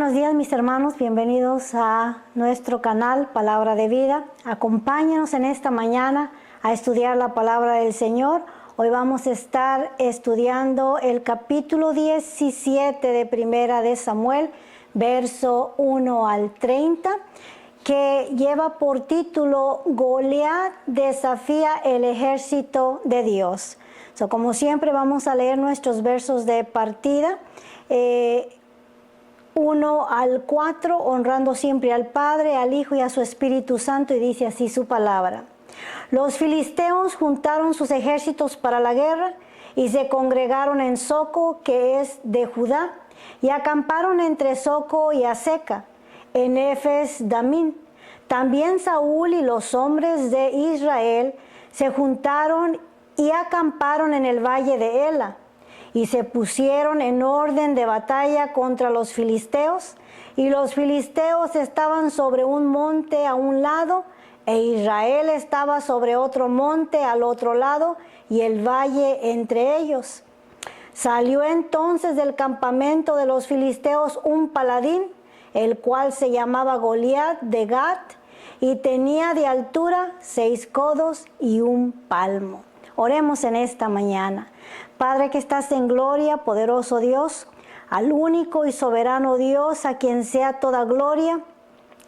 buenos días mis hermanos, bienvenidos a nuestro canal Palabra de Vida. Acompáñanos en esta mañana a estudiar la Palabra del Señor. Hoy vamos a estar estudiando el capítulo 17 de Primera de Samuel, verso 1 al 30, que lleva por título Goliat desafía el ejército de Dios. Como siempre vamos a leer nuestros versos de partida. 1 al 4, honrando siempre al Padre, al Hijo y a su Espíritu Santo, y dice así su palabra. Los filisteos juntaron sus ejércitos para la guerra y se congregaron en Soco, que es de Judá, y acamparon entre Soco y Aseca, en Efes Damín. También Saúl y los hombres de Israel se juntaron y acamparon en el valle de Ela, y se pusieron en orden de batalla contra los filisteos, y los filisteos estaban sobre un monte a un lado, e Israel estaba sobre otro monte al otro lado, y el valle entre ellos. Salió entonces del campamento de los filisteos un paladín, el cual se llamaba Goliat de Gat, y tenía de altura 6 codos y 1 palmo. Oremos en esta mañana. Padre que estás en gloria, poderoso Dios, al único y soberano Dios, a quien sea toda gloria,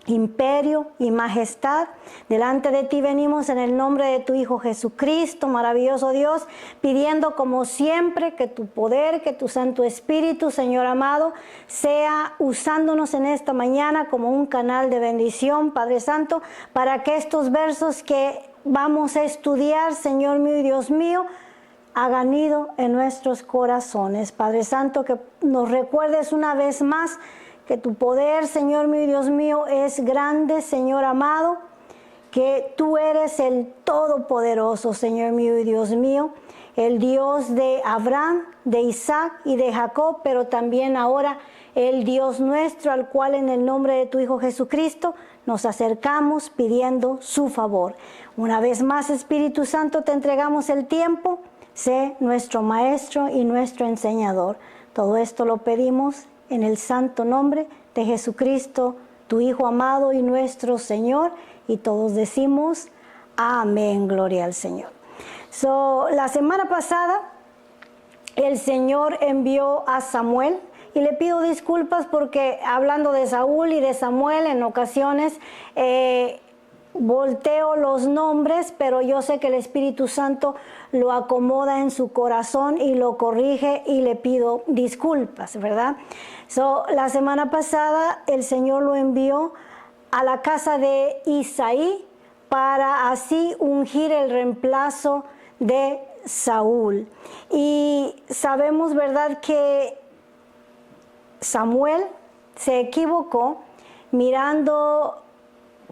imperio y majestad. Delante de ti venimos en el nombre de tu Hijo Jesucristo, maravilloso Dios, pidiendo como siempre que tu poder, que tu Santo Espíritu, Señor amado, sea usándonos en esta mañana como un canal de bendición, Padre Santo, para que estos versos que vamos a estudiar, Señor mío y Dios mío, hagan nido en nuestros corazones. Padre Santo, que nos recuerdes una vez más que tu poder, Señor mío y Dios mío, es grande, Señor amado, que tú eres el Todopoderoso, Señor mío y Dios mío, el Dios de Abraham, de Isaac y de Jacob, pero también ahora el Dios nuestro, al cual en el nombre de tu Hijo Jesucristo nos acercamos pidiendo su favor. Una vez más, Espíritu Santo, te entregamos el tiempo. Sé nuestro Maestro y nuestro Enseñador. Todo esto lo pedimos en el santo nombre de Jesucristo, tu Hijo amado y nuestro Señor. Y todos decimos, amén, gloria al Señor. La semana pasada, el Señor envió a Samuel. Y le pido disculpas porque hablando de Saúl y de Samuel, en ocasiones volteo los nombres, pero yo sé que el Espíritu Santo lo acomoda en su corazón y lo corrige, y le pido disculpas, ¿verdad? La semana pasada el Señor lo envió a la casa de Isaí para así ungir el reemplazo de Saúl. Y sabemos, ¿verdad?, que Samuel se equivocó mirando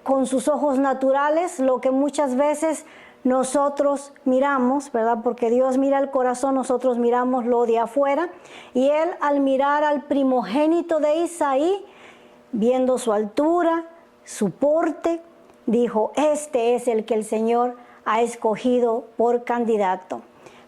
con sus ojos naturales lo que muchas veces nosotros miramos, ¿verdad? Porque Dios mira el corazón, nosotros miramos lo de afuera. Y él, al mirar al primogénito de Isaí, viendo su altura, su porte, dijo, este es el que el Señor ha escogido por candidato.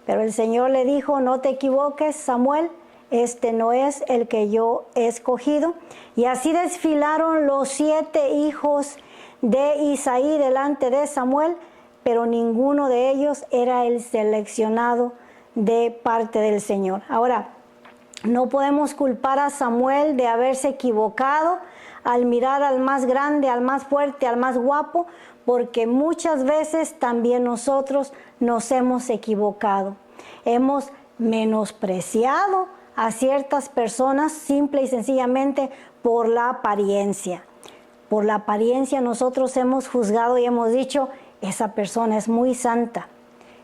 Pero el Señor le dijo, no te equivoques, Samuel, este no es el que yo he escogido. Y así desfilaron los 7 hijos de Isaí delante de Samuel, pero ninguno de ellos era el seleccionado de parte del Señor. Ahora, no podemos culpar a Samuel de haberse equivocado al mirar al más grande, al más fuerte, al más guapo, porque muchas veces también nosotros nos hemos equivocado. Hemos menospreciado a ciertas personas simple y sencillamente por la apariencia. Por la apariencia nosotros hemos juzgado y hemos dicho, esa persona es muy santa,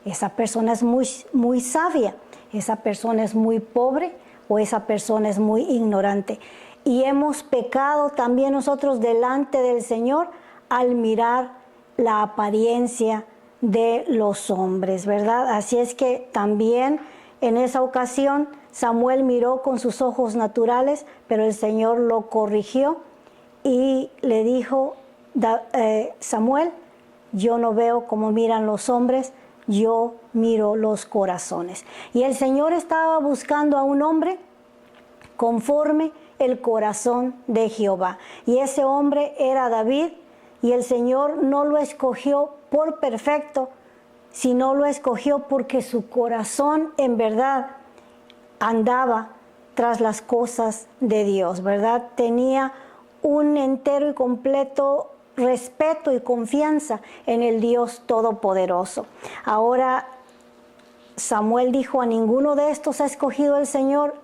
esa persona es muy sabia, esa persona es muy pobre o esa persona es muy ignorante. Y hemos pecado también nosotros delante del Señor al mirar la apariencia de los hombres, ¿verdad? Así es que también en esa ocasión Samuel miró con sus ojos naturales, pero el Señor lo corrigió y le dijo, Samuel, yo no veo como miran los hombres, yo miro los corazones. Y el Señor estaba buscando a un hombre conforme el corazón de Jehová. Y ese hombre era David, y el Señor no lo escogió por perfecto, sino lo escogió porque su corazón en verdad andaba tras las cosas de Dios, ¿verdad? Tenía un entero y completo respeto y confianza en el Dios Todopoderoso. Ahora Samuel dijo: a ninguno de estos ha escogido el Señor.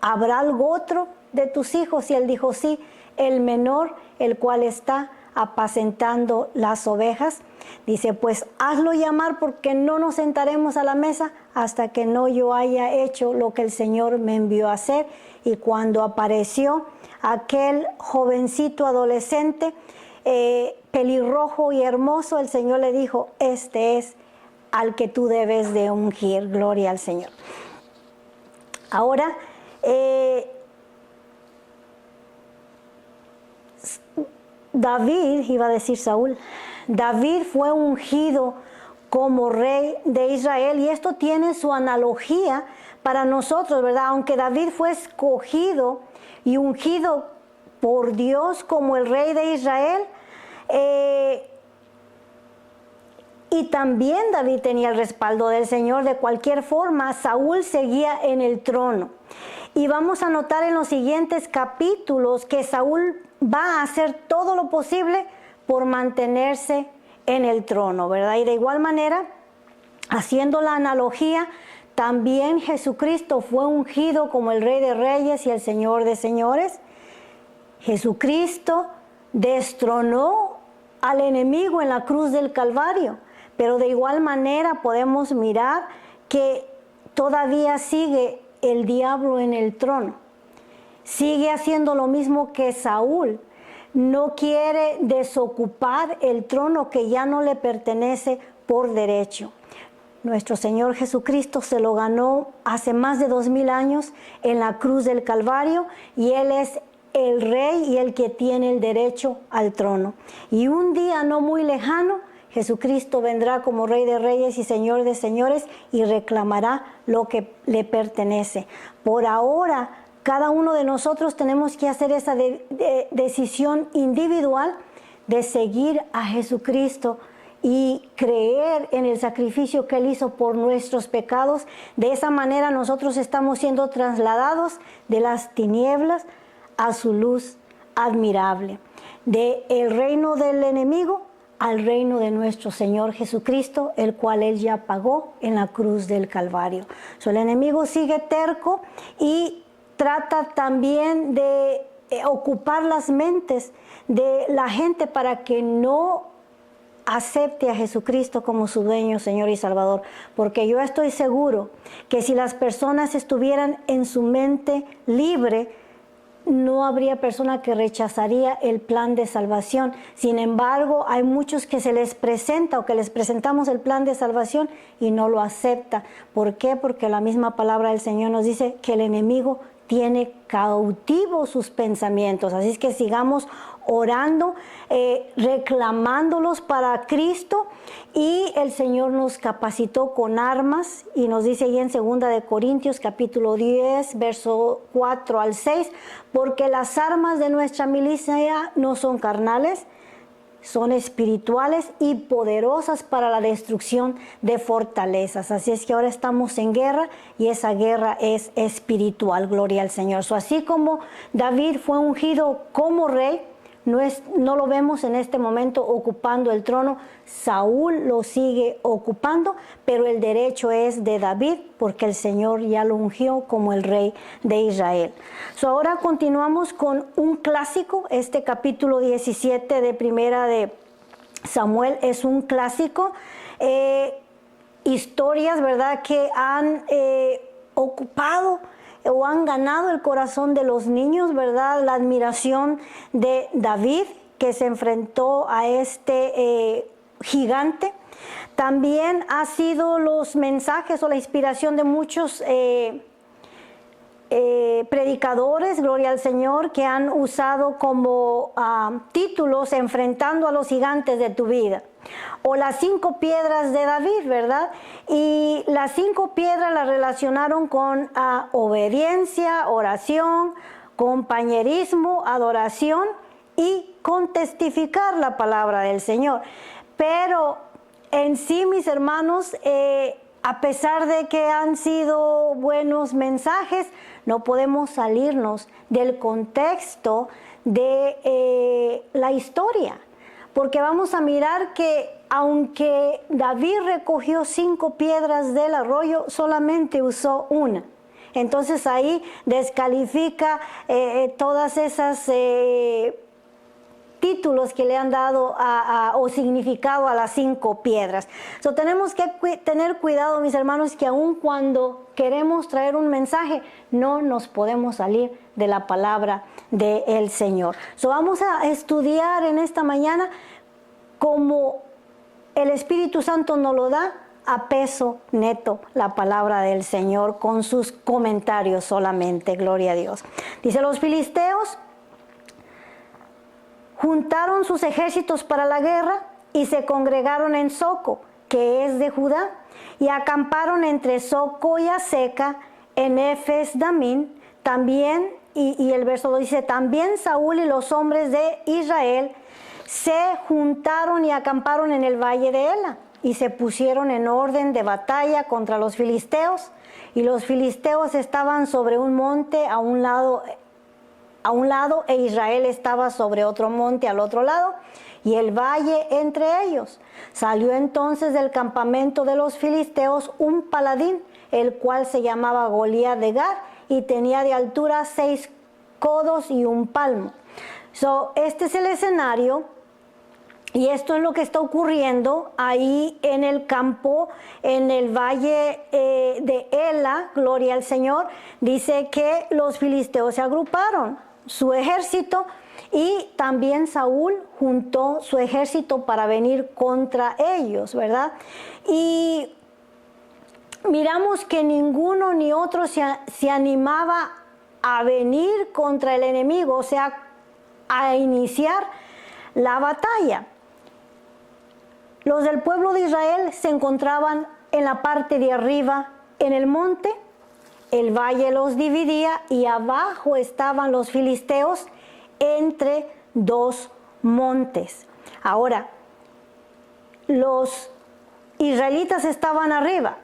¿Habrá algo otro de tus hijos? Y él dijo: sí, el menor, el cual está apacentando las ovejas. Dice: pues hazlo llamar, porque no nos sentaremos a la mesa hasta que no yo haya hecho lo que el Señor me envió a hacer. Y cuando apareció aquel jovencito adolescente, pelirrojo y hermoso, el Señor le dijo: este es al que tú debes de ungir. Gloria al Señor. Ahora, David, iba a decir Saúl, David fue ungido como rey de Israel, y esto tiene su analogía para nosotros, ¿verdad? Aunque David fue escogido y ungido por Dios como el rey de Israel, y también David tenía el respaldo del Señor. De cualquier forma, Saúl seguía en el trono. Y vamos a notar en los siguientes capítulos que Saúl va a hacer todo lo posible por mantenerse en el trono, ¿verdad? Y de igual manera, haciendo la analogía, también Jesucristo fue ungido como el Rey de Reyes y el Señor de Señores. Jesucristo destronó al enemigo en la cruz del Calvario, pero de igual manera podemos mirar que todavía sigue el diablo en el trono. Sigue haciendo lo mismo que Saúl. No quiere desocupar el trono que ya no le pertenece por derecho. Nuestro Señor Jesucristo se lo ganó hace más de 2000 años en la cruz del Calvario, y Él es el Rey y el que tiene el derecho al trono. Y un día no muy lejano, Jesucristo vendrá como Rey de Reyes y Señor de Señores y reclamará lo que le pertenece. Por ahora, cada uno de nosotros tenemos que hacer esa decisión individual de seguir a Jesucristo y creer en el sacrificio que Él hizo por nuestros pecados. De esa manera nosotros estamos siendo trasladados de las tinieblas a su luz admirable, del reino del enemigo al reino de nuestro Señor Jesucristo, el cual Él ya pagó en la cruz del Calvario. El enemigo sigue terco y trata también de ocupar las mentes de la gente para que no acepte a Jesucristo como su dueño, Señor y Salvador. Porque yo estoy seguro que si las personas estuvieran en su mente libre, no habría persona que rechazaría el plan de salvación. Sin embargo, hay muchos que se les presenta o que les presentamos el plan de salvación y no lo acepta. ¿Por qué? Porque la misma palabra del Señor nos dice que el enemigo tiene cautivos sus pensamientos. Así es que sigamos orando, reclamándolos para Cristo, y el Señor nos capacitó con armas, y nos dice ahí en 2 de Corintios capítulo 10 verso 4 al 6, porque las armas de nuestra milicia no son carnales, son espirituales y poderosas para la destrucción de fortalezas. Así es que ahora estamos en guerra, y esa guerra es espiritual. Gloria al Señor. Así como David fue ungido como rey, no lo vemos en este momento ocupando el trono. Saúl lo sigue ocupando, pero el derecho es de David, porque el Señor ya lo ungió como el rey de Israel. Ahora continuamos con un clásico. Este capítulo 17 de Primera de Samuel es un clásico. Historias, ¿verdad?, que han ocupado o han ganado el corazón de los niños, ¿verdad? La admiración de David, que se enfrentó a este gigante. También ha sido los mensajes o la inspiración de muchos predicadores, gloria al Señor, que han usado como títulos enfrentando a los gigantes de tu vida, o las 5 piedras de David, ¿verdad? Y las 5 piedras las relacionaron con obediencia, oración, compañerismo, adoración y con testificar la palabra del Señor. Pero en sí, mis hermanos, a pesar de que han sido buenos mensajes, no podemos salirnos del contexto de la historia, porque vamos a mirar que aunque David recogió 5 piedras del arroyo, solamente usó una. Entonces ahí descalifica todas esas títulos que le han dado o significado a las 5 piedras. So, tenemos que tener cuidado, mis hermanos, que aun cuando queremos traer un mensaje, no nos podemos salir de la palabra del Señor. So, vamos a estudiar en esta mañana como el Espíritu Santo nos lo da, a peso neto, la palabra del Señor, con sus comentarios solamente. Gloria a Dios. Dice: los filisteos juntaron sus ejércitos para la guerra y se congregaron en Soco, que es de Judá, y acamparon entre Soco y Aseca, en Efes Damín. También, y el verso 2 dice: también Saúl y los hombres de Israel se juntaron y acamparon en el valle de Ela, y se pusieron en orden de batalla contra los filisteos. Y los filisteos estaban sobre un monte a un lado, e Israel estaba sobre otro monte al otro lado, y el valle entre ellos. Salió entonces del campamento de los filisteos un paladín, el cual se llamaba Goliat de Gat, y tenía de altura 6 codos y un palmo. Este es el escenario, y esto es lo que está ocurriendo ahí en el campo, en el valle de Ela. Gloria al Señor. Dice que los filisteos se agruparon su ejército, y también Saúl juntó su ejército para venir contra ellos, ¿verdad? Y miramos que ninguno ni otro se animaba a venir contra el enemigo, o sea, a iniciar la batalla. Los del pueblo de Israel se encontraban en la parte de arriba, en el monte. El valle los dividía, y abajo estaban los filisteos entre 2 montes. Ahora, los israelitas estaban arriba.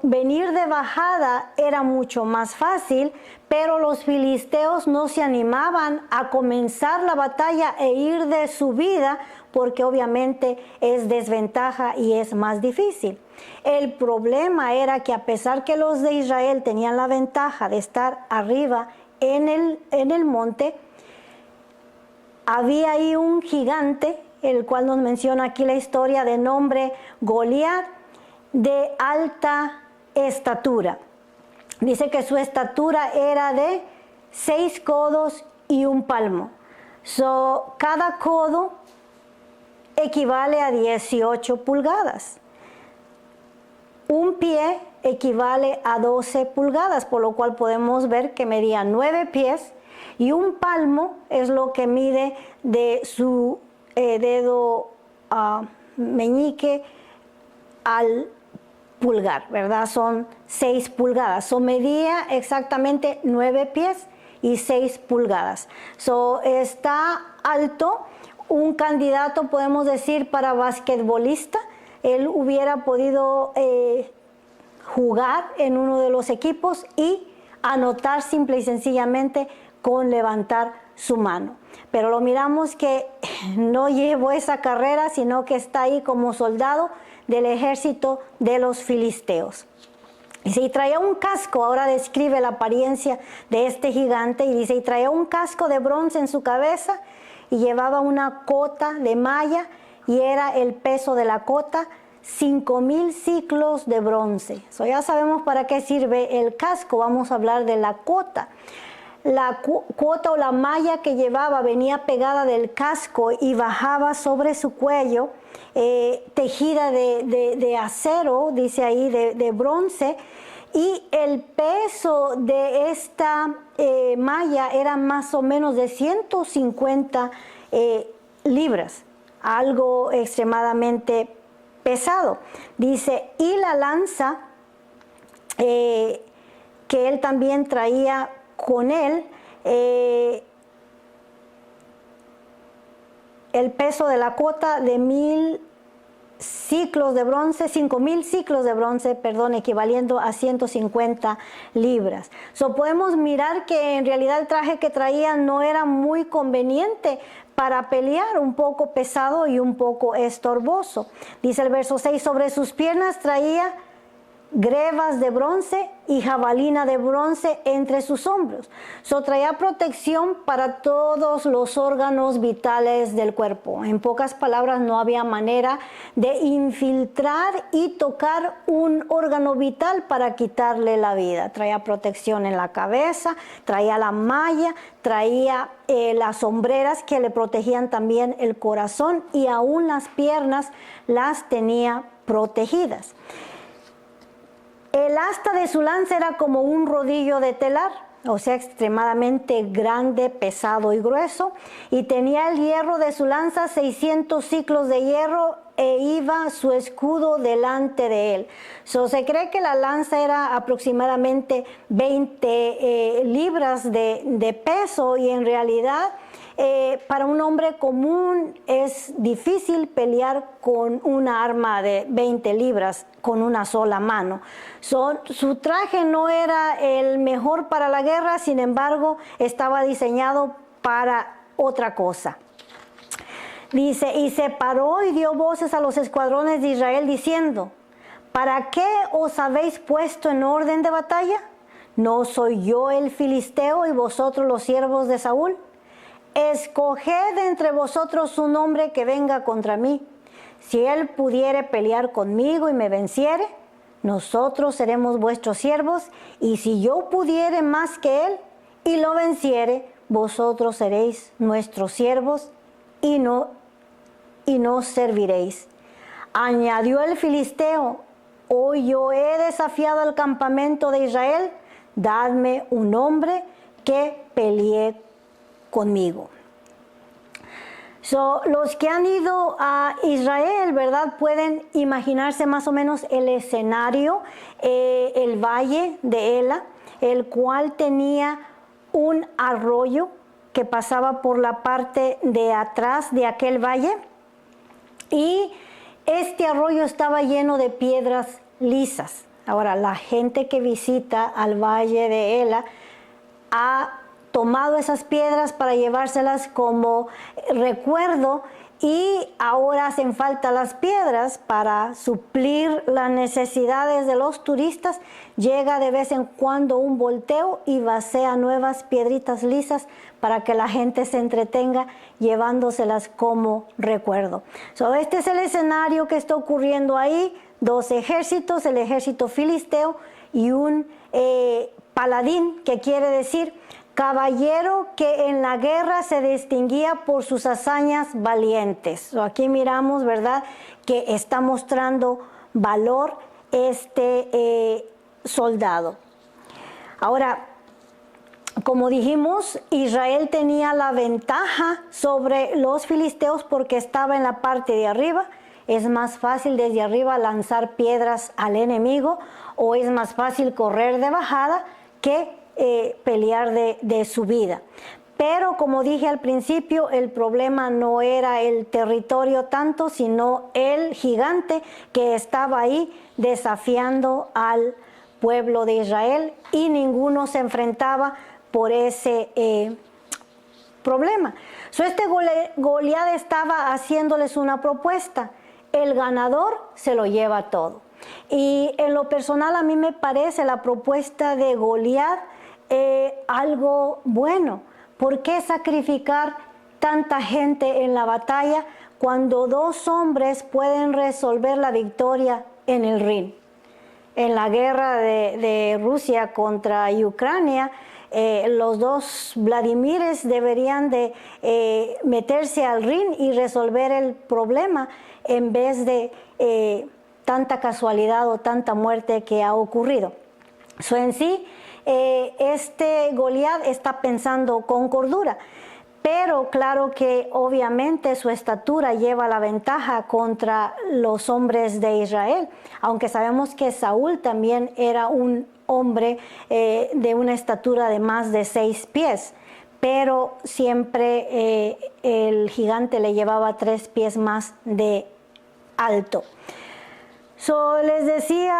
Venir de bajada era mucho más fácil, pero los filisteos no se animaban a comenzar la batalla e ir de subida, porque obviamente es desventaja y es más difícil. El problema era que, a pesar que los de Israel tenían la ventaja de estar arriba en el monte, había ahí un gigante, el cual nos menciona aquí la historia, de nombre Goliat, de alta estatura. Dice que su estatura era de 6 codos y un palmo. Cada codo equivale a 18 pulgadas. Un pie equivale a 12 pulgadas, por lo cual podemos ver que medía 9 pies, y un palmo es lo que mide de su dedo meñique al pulgar, ¿verdad? Son 6 pulgadas. Medía exactamente 9 pies y 6 pulgadas. Está alto. Un candidato, podemos decir, para basquetbolista. Él hubiera podido jugar en uno de los equipos y anotar simple y sencillamente con levantar su mano. Pero lo miramos que no llevó esa carrera, sino que está ahí como soldado del ejército de los filisteos. Dice: y traía un casco. Ahora describe la apariencia de este gigante, y dice: y traía un casco de bronce en su cabeza, y llevaba una cota de malla, y era el peso de la cota 5,000 ciclos de bronce. Ya sabemos para qué sirve el casco. Vamos a hablar de la cota. La cota o la malla que llevaba venía pegada del casco y bajaba sobre su cuello, tejida de acero, dice ahí, de bronce, y el peso de esta malla era más o menos de 150 libras, algo extremadamente pesado. Dice: y la lanza que él también traía con él, el peso de la cuota de 1,000 ciclos de bronce, 5,000 ciclos de bronce, perdón, equivaliendo a 150 libras. Podemos mirar que en realidad el traje que traía no era muy conveniente para pelear, un poco pesado y un poco estorboso. Dice el verso 6, sobre sus piernas traía grebas de bronce y jabalina de bronce entre sus hombros. Traía protección para todos los órganos vitales del cuerpo. En pocas palabras, no había manera de infiltrar y tocar un órgano vital para quitarle la vida. Traía protección en la cabeza, traía la malla, traía las hombreras que le protegían también el corazón, y aún las piernas las tenía protegidas. El asta de su lanza era como un rodillo de telar, o sea, extremadamente grande, pesado y grueso, y tenía el hierro de su lanza 600 ciclos de hierro, e iba su escudo delante de él. Se cree que la lanza era aproximadamente 20 libras de peso, y en realidad para un hombre común es difícil pelear con una arma de 20 libras con una sola mano. Su traje no era el mejor para la guerra, sin embargo, estaba diseñado para otra cosa. Dice, y se paró y dio voces a los escuadrones de Israel diciendo, ¿para qué os habéis puesto en orden de batalla? ¿No soy yo el filisteo y vosotros los siervos de Saúl? Escoged entre vosotros un hombre que venga contra mí. Si él pudiere pelear conmigo y me venciere, nosotros seremos vuestros siervos, y si yo pudiere más que él y lo venciere, vosotros seréis nuestros siervos y nos serviréis. Añadió el filisteo, hoy yo he desafiado al campamento de Israel, dadme un hombre que pelee conmigo. Los que han ido a Israel, ¿verdad?, pueden imaginarse más o menos el escenario, el valle de Ela, el cual tenía un arroyo que pasaba por la parte de atrás de aquel valle, y este arroyo estaba lleno de piedras lisas. Ahora, la gente que visita al valle de Ela ha tomado esas piedras para llevárselas como recuerdo, y ahora hacen falta las piedras para suplir las necesidades de los turistas. Llega de vez en cuando un volteo y vacía nuevas piedritas lisas para que la gente se entretenga llevándoselas como recuerdo. Este es el escenario que está ocurriendo ahí: dos ejércitos, el ejército filisteo y un paladín, que quiere decir caballero que en la guerra se distinguía por sus hazañas valientes. Aquí miramos, ¿verdad?, que está mostrando valor este soldado. Ahora, como dijimos, Israel tenía la ventaja sobre los filisteos porque estaba en la parte de arriba. Es más fácil desde arriba lanzar piedras al enemigo, o es más fácil correr de bajada que pelear de subida. Pero como dije al principio, el problema no era el territorio tanto, sino el gigante que estaba ahí desafiando al pueblo de Israel, y ninguno se enfrentaba por ese problema. Este Goliat estaba haciéndoles una propuesta: el ganador se lo lleva todo. Y en lo personal, a mí me parece la propuesta de Goliat algo bueno. ¿Por qué sacrificar tanta gente en la batalla cuando dos hombres pueden resolver la victoria en el ring? En la guerra de Rusia contra Ucrania, los dos Vladimires deberían de meterse al ring y resolver el problema, en vez de tanta casualidad o tanta muerte que ha ocurrido. En sí, este Goliat está pensando con cordura, pero claro que obviamente su estatura lleva la ventaja contra los hombres de Israel, aunque sabemos que Saúl también era un hombre de una estatura de más de 6 pies. pero siempre el gigante le llevaba 3 pies más de alto. Les decía,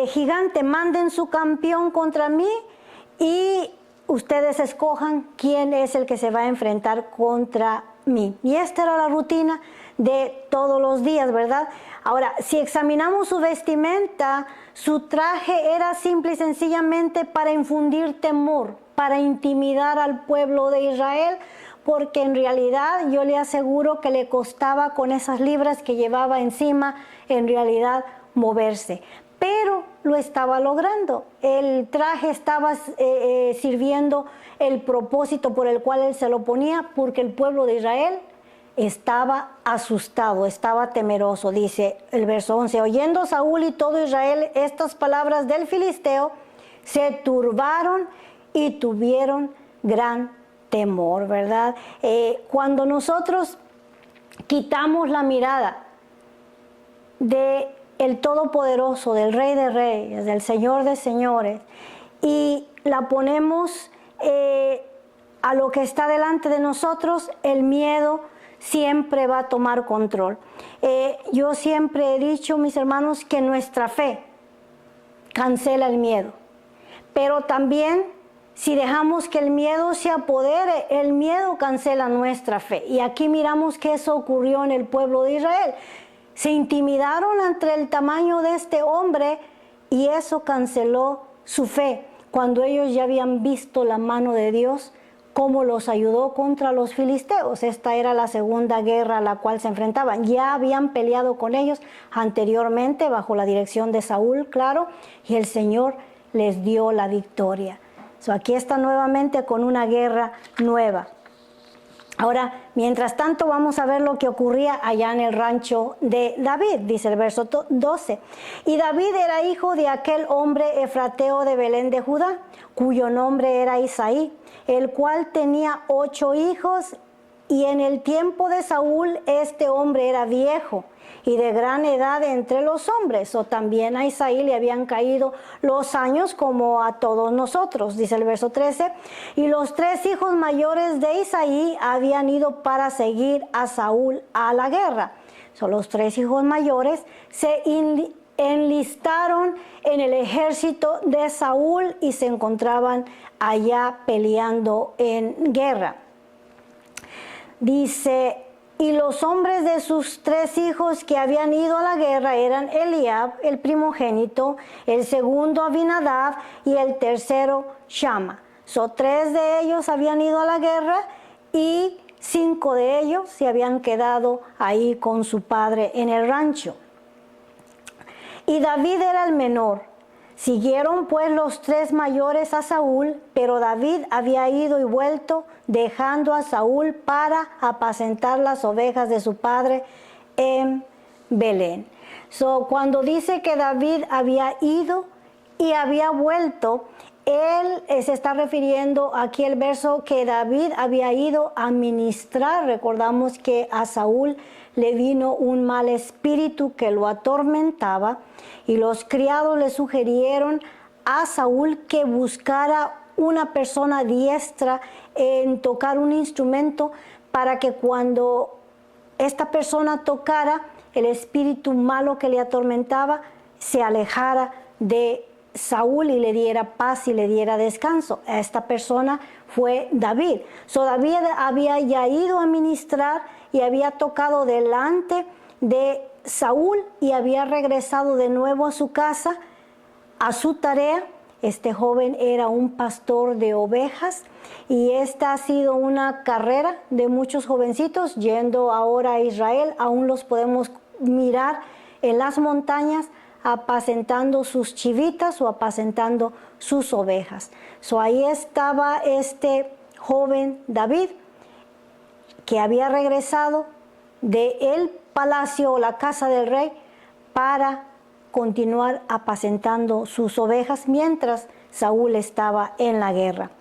gigante, manden su campeón contra mí y ustedes escojan quién es el que se va a enfrentar contra mí. Y esta era la rutina de todos los días, ¿verdad? Ahora, si examinamos su vestimenta, su traje era simple y sencillamente para infundir temor, para intimidar al pueblo de Israel, porque en realidad yo le aseguro que le costaba con esas libras que llevaba encima, en realidad moverse. Pero lo estaba logrando. El traje estaba sirviendo el propósito por el cual él se lo ponía, porque el pueblo de Israel estaba asustado, estaba temeroso. Dice el verso 11, oyendo Saúl y todo Israel estas palabras del filisteo, se turbaron y tuvieron gran temor, ¿verdad? Cuando nosotros quitamos la mirada de el Todopoderoso, del Rey de Reyes, del Señor de Señores, y la ponemos a lo que está delante de nosotros, el miedo siempre va a tomar control. Yo siempre he dicho, mis hermanos, que nuestra fe cancela el miedo, pero también si dejamos que el miedo se apodere, el miedo cancela nuestra fe. Y aquí miramos que eso ocurrió en el pueblo de Israel. Se intimidaron ante el tamaño de este hombre y eso canceló su fe. Cuando ellos ya habían visto la mano de Dios, cómo los ayudó contra los filisteos. Esta era la segunda guerra a la cual se enfrentaban. Ya habían peleado con ellos anteriormente bajo la dirección de Saúl, claro, y el Señor les dio la victoria. Aquí está nuevamente con una guerra nueva. Ahora, mientras tanto, vamos a ver lo que ocurría allá en el rancho de David, dice el verso 12. Y David era hijo de aquel hombre efrateo de Belén de Judá, cuyo nombre era Isaí, el cual tenía 8 hijos, y en el tiempo de Saúl este hombre era viejo y de gran edad entre los hombres, o también a Isaí le habían caído los años como a todos nosotros, dice el verso 13, y los 3 hijos mayores de Isaí habían ido para seguir a Saúl a la guerra. Los 3 hijos mayores se enlistaron en el ejército de Saúl y se encontraban allá peleando en guerra. Dice, y los hombres de sus 3 hijos que habían ido a la guerra eran Eliab, el primogénito, el segundo Abinadab y el tercero Shama. 3 de ellos habían ido a la guerra y 5 de ellos se habían quedado ahí con su padre en el rancho. Y David era el menor. Siguieron pues los 3 mayores a Saúl, pero David había ido y vuelto, dejando a Saúl para apacentar las ovejas de su padre en Belén. Cuando dice que David había ido y había vuelto, él se está refiriendo aquí el verso que David había ido a ministrar. Recordamos que a Saúl le vino un mal espíritu que lo atormentaba y los criados le sugirieron a Saúl que buscara una persona diestra en tocar un instrumento para que cuando esta persona tocara, el espíritu malo que le atormentaba se alejara de Saúl y le diera paz y le diera descanso. Esta persona fue David. David había ya ido a ministrar y había tocado delante de Saúl y había regresado de nuevo a su casa, a su tarea. Este joven era un pastor de ovejas y esta ha sido una carrera de muchos jovencitos yendo ahora a Israel. Aún los podemos mirar en las montañas apacentando sus chivitas o apacentando sus ovejas. Ahí estaba este joven David que había regresado del palacio o la casa del rey para continuar apacentando sus ovejas mientras Saúl estaba en la guerra.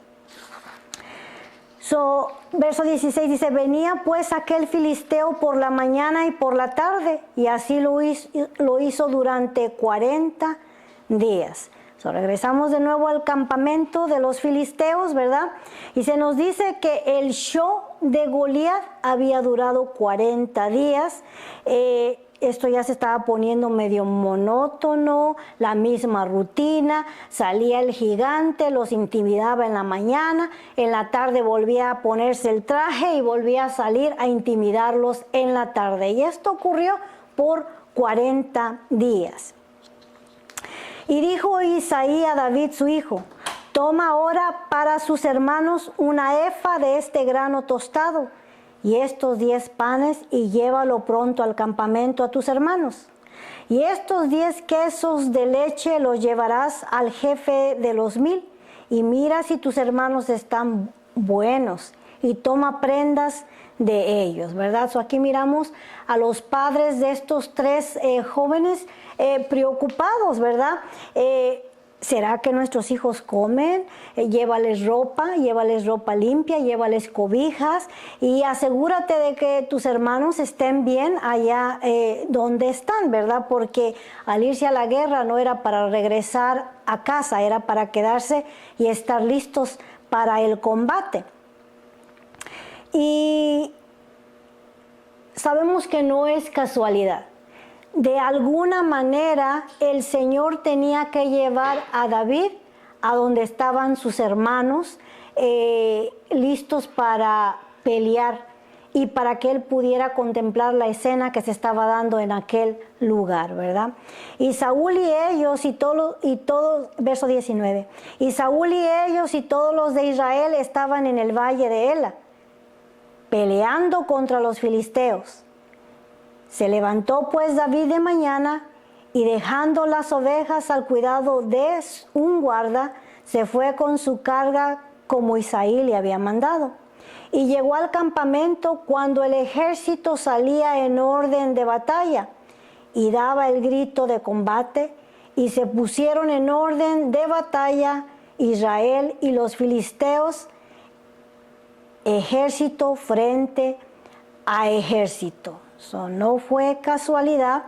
Verso 16 dice, venía pues aquel filisteo por la mañana y por la tarde, y así lo hizo durante 40 días. Regresamos de nuevo al campamento de los filisteos, ¿verdad? Y se nos dice que el show de Goliat había durado 40 días. Esto ya se estaba poniendo medio monótono, la misma rutina. Salía el gigante, los intimidaba en la mañana, en la tarde volvía a ponerse el traje y volvía a salir a intimidarlos en la tarde. Y esto ocurrió por 40 días. Y dijo Isaí a David su hijo: toma ahora para sus hermanos una efa de este grano tostado y estos 10 panes y llévalo pronto al campamento a tus hermanos. Y estos 10 quesos de leche los llevarás al jefe de los 1000 y mira si tus hermanos están buenos y toma prendas de ellos, ¿verdad? Aquí miramos a los padres de estos 3 jóvenes preocupados, ¿verdad? ¿Será que nuestros hijos comen? Llévales ropa limpia, llévales cobijas y asegúrate de que tus hermanos estén bien allá donde están, ¿verdad? Porque al irse a la guerra no era para regresar a casa, era para quedarse y estar listos para el combate. Y sabemos que no es casualidad. De alguna manera el Señor tenía que llevar a David a donde estaban sus hermanos listos para pelear y para que él pudiera contemplar la escena que se estaba dando en aquel lugar, ¿verdad? Y Saúl y ellos y todos, verso 19, y Saúl y ellos y todos los de Israel estaban en el valle de Ela, peleando contra los filisteos. Se levantó pues David de mañana y dejando las ovejas al cuidado de un guarda, se fue con su carga como Isaí le había mandado. Y llegó al campamento cuando el ejército salía en orden de batalla y daba el grito de combate y se pusieron en orden de batalla Israel y los filisteos, ejército frente a ejército. No fue casualidad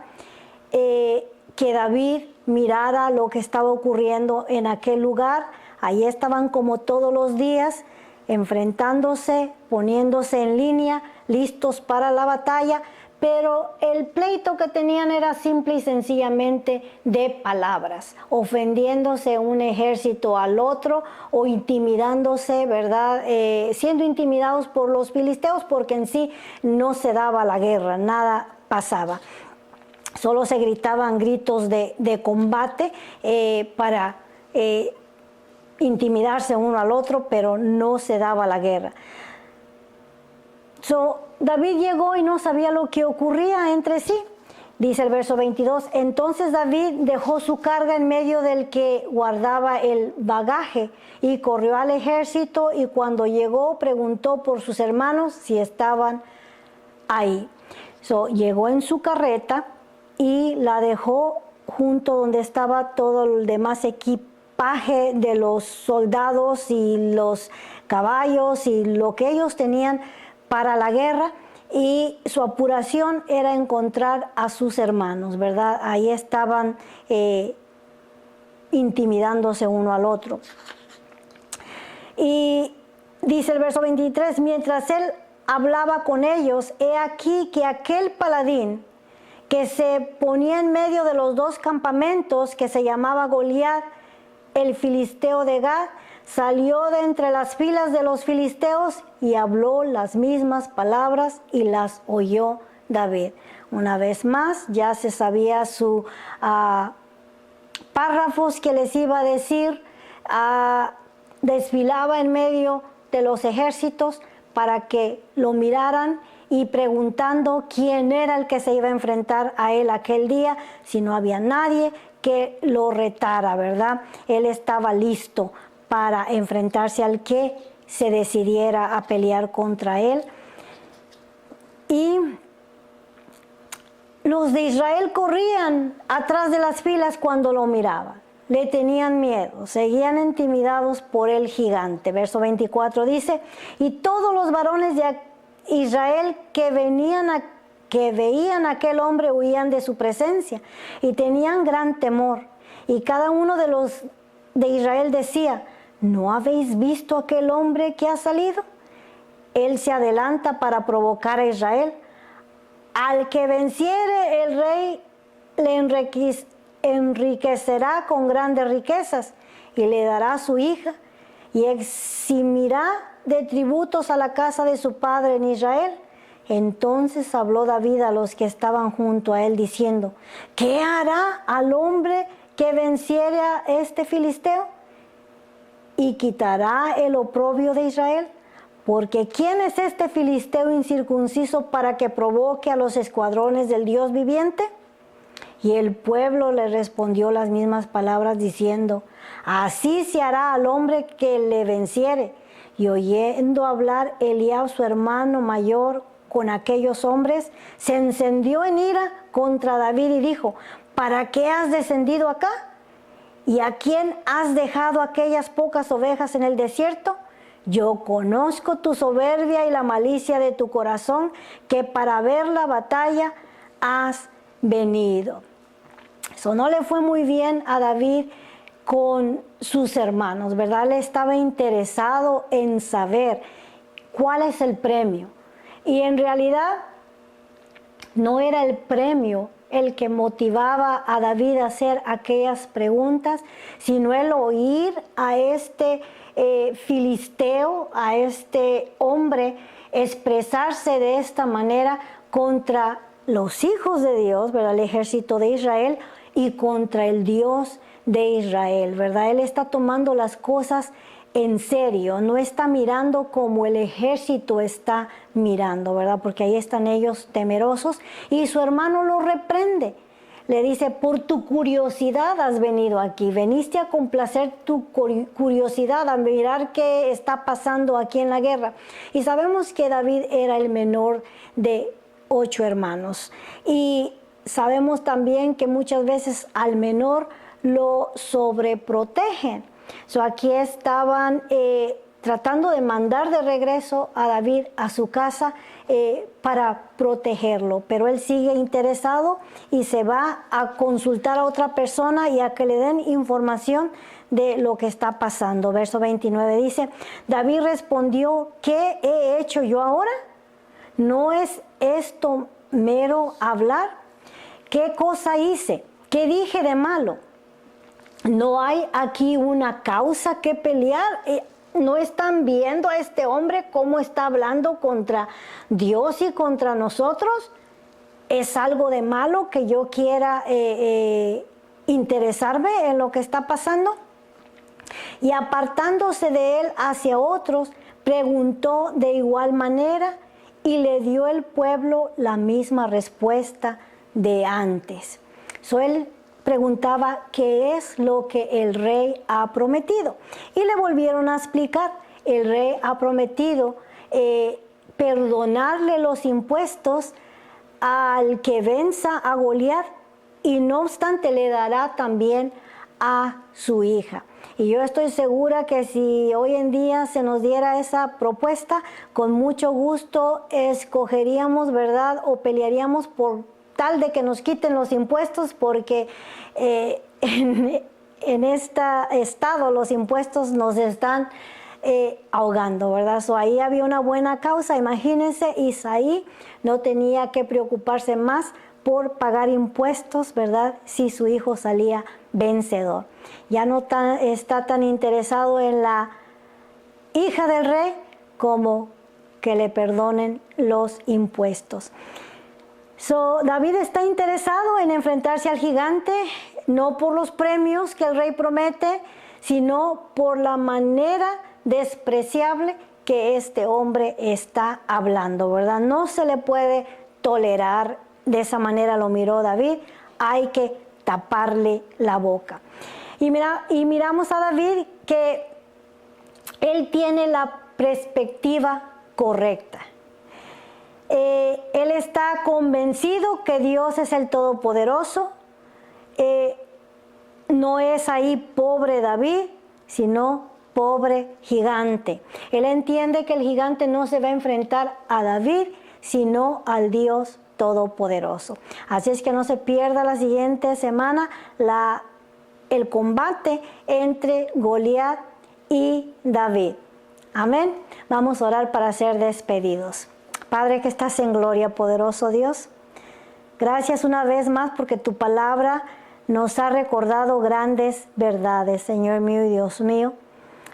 que David mirara lo que estaba ocurriendo en aquel lugar. Ahí estaban como todos los días, enfrentándose, poniéndose en línea, listos para la batalla, pero el pleito que tenían era simple y sencillamente de palabras, ofendiéndose un ejército al otro o intimidándose, ¿verdad? Siendo intimidados por los filisteos, porque en sí no se daba la guerra, nada pasaba. Solo se gritaban gritos de combate para intimidarse uno al otro, pero no se daba la guerra. David llegó y no sabía lo que ocurría entre sí. Dice el verso 22, entonces David dejó su carga en medio del que guardaba el bagaje y corrió al ejército y cuando llegó preguntó por sus hermanos si estaban ahí. Llegó en su carreta y la dejó junto donde estaba todo el demás equipaje de los soldados y los caballos y lo que ellos tenían para la guerra, y su apuración era encontrar a sus hermanos, ¿verdad? Ahí estaban intimidándose uno al otro. Y dice el verso 23, mientras él hablaba con ellos, he aquí que aquel paladín que se ponía en medio de los 2 campamentos, que se llamaba Goliat, el filisteo de Gad, salió de entre las filas de los filisteos y habló las mismas palabras y las oyó David. Una vez más, ya se sabía sus párrafos que les iba a decir, desfilaba en medio de los ejércitos para que lo miraran y preguntando quién era el que se iba a enfrentar a él aquel día, si no había nadie que lo retara, ¿verdad? Él estaba listo para enfrentarse al que se decidiera a pelear contra él. Y los de Israel corrían atrás de las filas cuando lo miraban. Le tenían miedo, seguían intimidados por el gigante. Verso 24 dice, y todos los varones de Israel que veían a aquel hombre huían de su presencia y tenían gran temor. Y cada uno de los de Israel decía: ¿no habéis visto aquel hombre que ha salido? Él se adelanta para provocar a Israel. Al que venciere, el rey le enriquecerá con grandes riquezas y le dará su hija y eximirá de tributos a la casa de su padre en Israel. Entonces habló David a los que estaban junto a él diciendo: ¿qué hará al hombre que venciere a este filisteo? Y quitará el oprobio de Israel. Porque ¿quién es este filisteo incircunciso para que provoque a los escuadrones del Dios viviente? Y el pueblo le respondió las mismas palabras diciendo: así se hará al hombre que le venciere. Y oyendo hablar Eliab, su hermano mayor, con aquellos hombres, se encendió en ira contra David y dijo: ¿para qué has descendido acá? ¿Y a quién has dejado aquellas pocas ovejas en el desierto? Yo conozco tu soberbia y la malicia de tu corazón, que para ver la batalla has venido. Eso no le fue muy bien a David con sus hermanos, ¿verdad? Él estaba interesado en saber cuál es el premio. Y en realidad no era el premio el que motivaba a David a hacer aquellas preguntas, sino el oír a este filisteo, a este hombre, expresarse de esta manera contra los hijos de Dios, ¿verdad? El ejército de Israel, y contra el Dios de Israel, ¿verdad? Él está tomando las cosas en serio, no está mirando como el ejército está mirando, ¿verdad? Porque ahí están ellos temerosos, y su hermano lo reprende. Le dice: por tu curiosidad has venido aquí, veniste a complacer tu curiosidad, a mirar qué está pasando aquí en la guerra. Y sabemos que David era el menor de 8 hermanos. Y sabemos también que muchas veces al menor lo sobreprotegen. Aquí estaban tratando de mandar de regreso a David a su casa para protegerlo, pero él sigue interesado y se va a consultar a otra persona y a que le den información de lo que está pasando. Verso 29 dice: David respondió: ¿qué he hecho yo ahora? ¿No es esto mero hablar? ¿Qué cosa hice? ¿Qué dije de malo? ¿No hay aquí una causa que pelear? ¿No están viendo a este hombre cómo está hablando contra Dios y contra nosotros? ¿Es algo de malo que yo quiera interesarme en lo que está pasando? Y apartándose de él hacia otros, preguntó de igual manera, y le dio el pueblo la misma respuesta de antes. Él preguntaba qué es lo que el rey ha prometido. Y le volvieron a explicar: el rey ha prometido perdonarle los impuestos al que venza a Goliat, y no obstante le dará también a su hija. Y yo estoy segura que si hoy en día se nos diera esa propuesta, con mucho gusto escogeríamos, ¿verdad? O pelearíamos por tal de que nos quiten los impuestos, porque en este estado los impuestos nos están ahogando, ¿verdad? Ahí había una buena causa. Imagínense, Isaí no tenía que preocuparse más por pagar impuestos, ¿verdad? Si su hijo salía vencedor. Ya no está tan interesado en la hija del rey como que le perdonen los impuestos. David está interesado en enfrentarse al gigante, no por los premios que el rey promete, sino por la manera despreciable que este hombre está hablando, ¿verdad? No se le puede tolerar. De esa manera lo miró David. Hay que taparle la boca. Y miramos a David que él tiene la perspectiva correcta. Él está convencido que Dios es el Todopoderoso. No es ahí pobre David, sino pobre gigante. Él entiende que el gigante no se va a enfrentar a David, sino al Dios Todopoderoso. Así es que no se pierda la siguiente semana la el combate entre Goliat y David. Amén. Vamos a orar para ser despedidos. Padre que estás en gloria, poderoso Dios, gracias una vez más porque tu palabra nos ha recordado grandes verdades, Señor mío y Dios mío,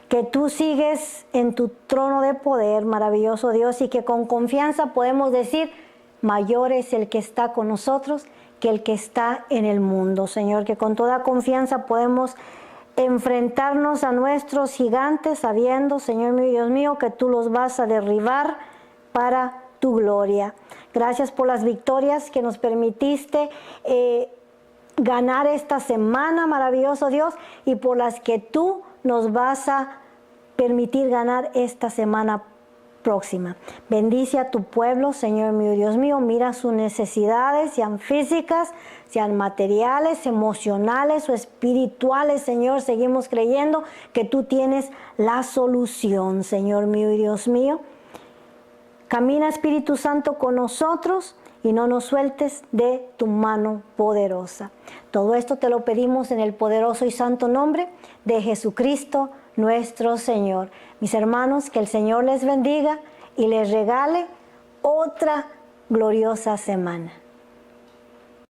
que tú sigues en tu trono de poder, maravilloso Dios, y que con confianza podemos decir, mayor es el que está con nosotros que el que está en el mundo, Señor, que con toda confianza podemos enfrentarnos a nuestros gigantes sabiendo, Señor mío y Dios mío, que tú los vas a derribar para tu gloria. Gracias por las victorias que nos permitiste ganar esta semana, maravilloso Dios, y por las que tú nos vas a permitir ganar esta semana próxima. Bendice a tu pueblo, Señor mío, Dios mío, mira sus necesidades, sean físicas, sean materiales, emocionales o espirituales, Señor. Seguimos creyendo que tú tienes la solución, Señor mío y Dios mío. Camina, Espíritu Santo, con nosotros y no nos sueltes de tu mano poderosa. Todo esto te lo pedimos en el poderoso y santo nombre de Jesucristo, nuestro Señor. Mis hermanos, que el Señor les bendiga y les regale otra gloriosa semana.